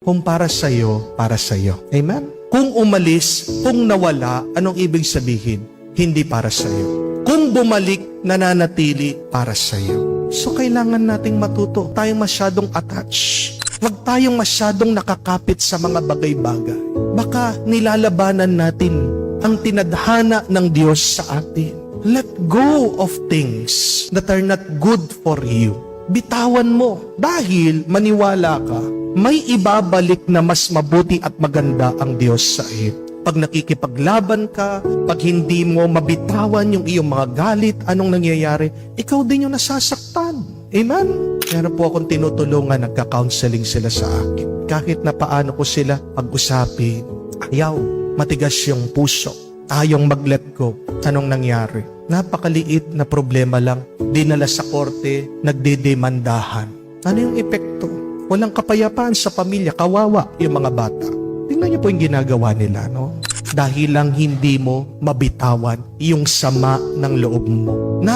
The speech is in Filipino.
Kung para sa'yo, para sa'yo. Amen? Kung umalis, kung nawala, anong ibig sabihin? Hindi para sa'yo. Kung bumalik, nananatili para sa'yo. So kailangan nating matuto. Tayong masyadong attached. Huwag tayong masyadong nakakapit sa mga bagay-bagay. Baka nilalabanan natin ang tinadhana ng Diyos sa atin. Let go of things that are not good for you. Bitawan mo dahil maniwala ka, may ibabalik na mas mabuti at maganda ang Diyos sa iyo. Pag nakikipaglaban ka, pag hindi mo mabitawan yung iyong mga galit, anong nangyayari? Ikaw din yung nasasaktan. Amen? Meron po akong tinutulungan, nagka-counseling sila sa akin. Kahit na paano ko sila pag-usapin, ayaw, matigas yung puso, ayong mag-let go. Anong nangyari? Napakaliit na problema lang, dinala sa korte, nagdedemandahan. Ano yung epekto? Walang kapayapaan sa pamilya, kawawa yung mga bata. Tingnan niyo po yung ginagawa nila, no? Dahil lang hindi mo mabitawan yung sama ng loob mo.